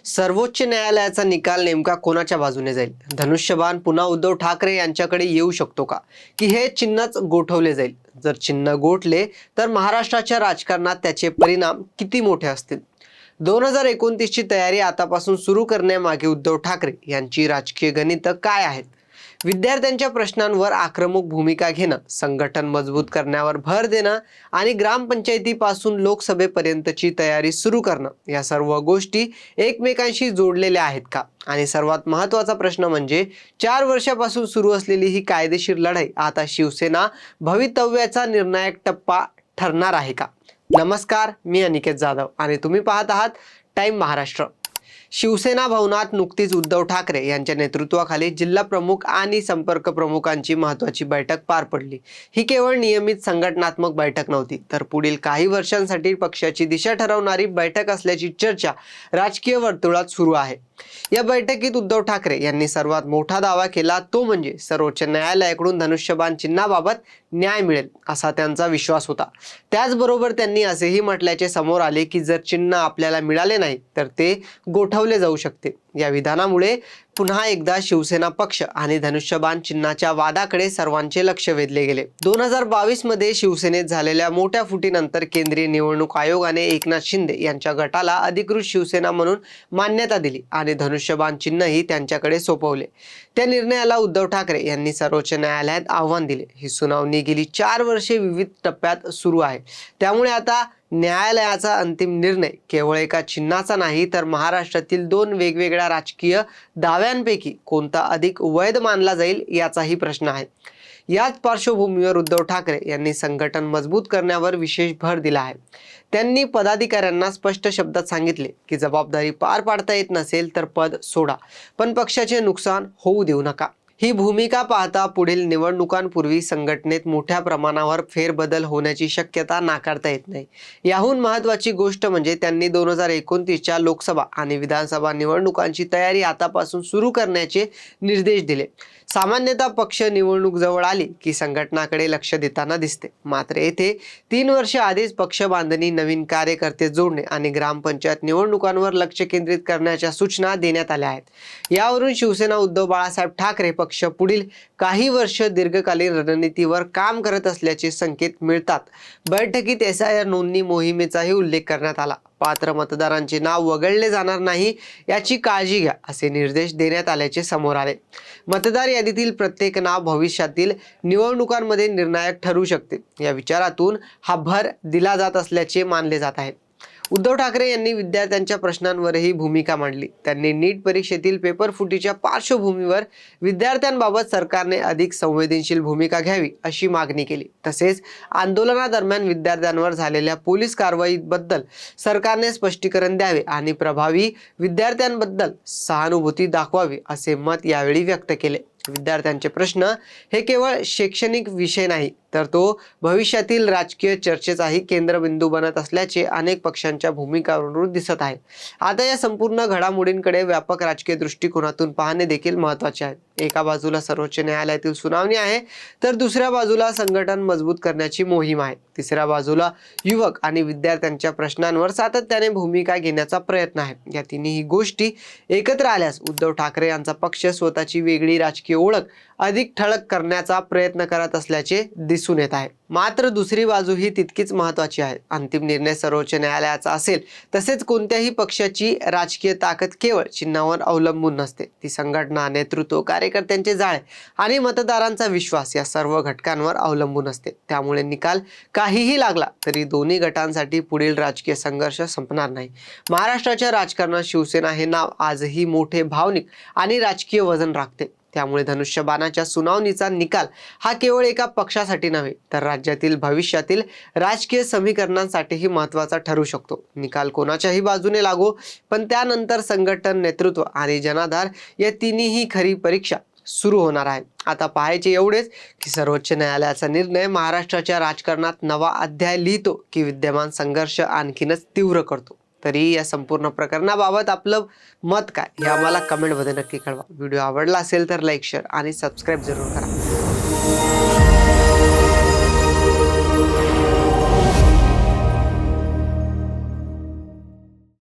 सर्वोच्च न्यायालयाचा निकाल नेमका कोणाच्या बाजूने जाईल? धनुष्यबाण पुन्हा उद्धव ठाकरे यांच्याकडे येऊ शकतो का, की हे चिन्हच गोठवले जाईल? जर चिन्ह गोठले तर महाराष्ट्राच्या राजकारणात त्याचे परिणाम किती मोठे असतील? 2029 ची तयारी आतापासून सुरू करण्यामागे उद्धव ठाकरे यांची राजकीय गणितं काय आहेत? विद्यार्थ्यांच्या प्रश्नांवर आक्रमक भूमिका घेणं, संघटन मजबूत करण्यावर भर देणं आणि ग्रामपंचायतीपासून लोकसभेपर्यंतची तयारी सुरू करणं, या सर्व गोष्टी एकमेकांशी जोडलेल्या आहेत का? आणि सर्वात महत्त्वाचा प्रश्न म्हणजे 4 वर्षापासून सुरू असलेली ही कायदेशीर लढाई आता शिवसेना भवितव्याचा निर्णायक टप्पा ठरणार आहे का? नमस्कार, मी अनिकेत जाधव आणि तुम्ही पाहत आहात टाइम महाराष्ट्र. शिवसेना भवनात नुकतीच उद्धव ठाकरे यांच्या नेतृत्वाखाली जिल्हा प्रमुख आणि संपर्क प्रमुखांची महत्त्वाची बैठक पार पडली. ही केवळ नियमित संघटनात्मक बैठक नव्हती, तर पुढील काही वर्षांसाठी पक्षाची दिशा ठरवणारी बैठक असल्याची चर्चा राजकीय वर्तुळात सुरू आहे. या बैठकीत उद्धव ठाकरे यांनी सर्वात मोठा दावा केला, तो म्हणजे सर्वोच्च न्यायालयाकडून धनुष्यबाण चिन्हाबाबत न्याय मिळेल असा त्यांचा विश्वास होता. त्याचबरोबर त्यांनी असेही म्हटल्याचे समोर आले की जर चिन्ह आपल्याला मिळाले नाही तर ते गोठवले जाऊ शकते. या विधानामुळे पुन्हा एकदा शिवसेना पक्ष आणि धनुष्यबाण चिन्हाच्या वादाकडे सर्वांचे लक्ष वेधले गेले. 2022 मध्ये शिवसेनेत झालेल्या मोठ्या फुटीनंतर केंद्रीय निवडणूक आयोगाने एकनाथ शिंदे यांच्या गटाला अधिकृत शिवसेना म्हणून मान्यता दिली आणि धनुष्यबाण चिन्हही त्यांच्याकडे सोपवले. त्या निर्णयाला उद्धव ठाकरे यांनी सर्वोच्च न्यायालयात आव्हान दिले. ही सुनावणी गेली 4 वर्षे विविध टप्प्यात सुरू आहे. त्यामुळे आता न्यायालयाचा अंतिम निर्णय केवळ एका चिन्हाचा नाही, तर महाराष्ट्रातील 2 वेगवेगळ्या राजकीय दाव्यांपैकी कोणता अधिक वैध मानला जाईल याचाही प्रश्न आहे. याच पार्श्वभूमीवर उद्धव ठाकरे यांनी संघटन मजबूत करण्यावर विशेष भर दिला आहे. त्यांनी पदाधिकाऱ्यांना स्पष्ट शब्दात सांगितले की जबाबदारी पार पाडता येत नसेल तर पद सोडा, पण पक्षाचे नुकसान होऊ देऊ नका. ही भूमिका पाहता पुढील निवडणुकांपूर्वी संघटनेत मोठ्या प्रमाणावर फेरबदल होण्याची शक्यता नाकारता येत नाही. याहून महत्त्वाची गोष्ट म्हणजे त्यांनी 2029च्या लोकसभा आणि विधानसभा निवडणुकांची तयारी आतापासून सुरू करण्याचे निर्देश दिले. सामान्यतः पक्ष निवडणूक जवळ आली की संघटनाकडे लक्ष देताना दिसते, मात्र येथे 3 वर्ष आधीच पक्ष बांधणी, नवीन कार्यकर्ते जोडणे आणि ग्रामपंचायत निवडणुकांवर लक्ष केंद्रित करण्याच्या सूचना देण्यात आल्या आहेत. यावरून शिवसेना उद्धव बाळासाहेब ठाकरे पक्ष पुढील काही वर्ष दीर्घकालीन रणनीतीवर काम करत असल्याचे संकेत मिळतात. बैठकीत SIR नोंदणी मोहिमेचाही उल्लेख करण्यात आला. पात्र मतदारांचे नाव वगळले जाणार नाही याची काळजी घ्या असे निर्देश देण्यात आल्याचे समोर आले. मतदार यादीतील प्रत्येक नाव भविष्यातील निवडणुकांमध्ये निर्णायक ठरू शकते, या विचारातून हा भर दिला जात असल्याचे मानले जात आहे. उद्धव ठाकरे यांनी विद्यार्थ्यांच्या प्रश्नांवरही भूमिका मांडली. त्यांनी नीट परीक्षेतील पेपर फुटीच्या पार्श्वभूमीवर विद्यार्थ्यांबाबत सरकारने अधिक संवेदनशील भूमिका घ्यावी अशी मागणी केली. तसेच आंदोलनादरम्यान विद्यार्थ्यांवर झालेल्या पोलीस कारवाईबद्दल सरकारने स्पष्टीकरण द्यावे आणि प्रभावी विद्यार्थ्यांबद्दल सहानुभूती दाखवावी असे मत यावेळी व्यक्त केले. विद्यार्थ्यांचे प्रश्न हे केवळ शैक्षणिक विषय नाही, तर तो भविष्यातील राजकीय चर्चेचाही केंद्रबिंदू बनत असल्याचे अनेक पक्षांच्या भूमिकावरून दिसत आहे. आता या संपूर्ण घडामोडींकडे व्यापक राजकीय दृष्टिकोनातून पाहणे देखील महत्त्वाचे आहे. एका बाजूला सर्वोच्च न्यायालयातील सुनावणी आहे, तर दुसऱ्या बाजूला संघटन मजबूत करण्याची मोहीम आहे. तिसऱ्या बाजूला युवक आणि विद्यार्थ्यांच्या प्रश्नांवर सातत्याने भूमिका घेण्याचा प्रयत्न आहे. या तिन्ही गोष्टी एकत्र आल्यास उद्धव ठाकरे यांचा पक्ष स्वतःची वेगळी राजकीय ओळख अधिक ठळक करण्याचा प्रयत्न करत असल्याचे दिसून येत आहे. मात्र दुसरी बाजू ही तितकीच महत्त्वाची आहे. अंतिम निर्णय सर्वोच्च न्यायालयाचा असेल, तसेच कोणत्याही पक्षाची राजकीय ताकद केवळ चिन्हावर अवलंबून नसते. ती संघटना, नेतृत्व, कार्यकर्त्यांचे जाळे आणि मतदारांचा विश्वास या सर्व घटकांवर अवलंबून असते. त्यामुळे निकाल काहीही लागला तरी दोन्ही गटांसाठी पुढील राजकीय संघर्ष संपणार नाही. महाराष्ट्राच्या राजकारणात शिवसेना हे नाव आजही मोठे भावनिक आणि राजकीय वजन राखते. त्यामुळे धनुष्यबाणाच्या सुनावणीचा निकाल हा केवळ एका पक्षासाठी नव्हे, तर राज्यातील भविष्यातील राजकीय समीकरणांसाठीही महत्त्वाचा ठरू शकतो. निकाल कोणाच्याही बाजूने लागो, पण त्यानंतर संघटन, नेतृत्व आणि जनाधार या तिन्ही खरी परीक्षा सुरू होणार आहे. आता पाहायचे एवढेच की सर्वोच्च न्यायालयाचा निर्णय महाराष्ट्राच्या राजकारणात नवा अध्याय लिहितो की विद्यमान संघर्ष आणखीनच तीव्र करतो. तरी या संपूर्ण प्रकरणाबाबत आपलं मत काय हे आम्हाला कमेंटमध्ये नक्की कळवा. व्हिडिओ आवडला असेल तर लाईक, शेअर आणि सबस्क्राईब जरूर करा.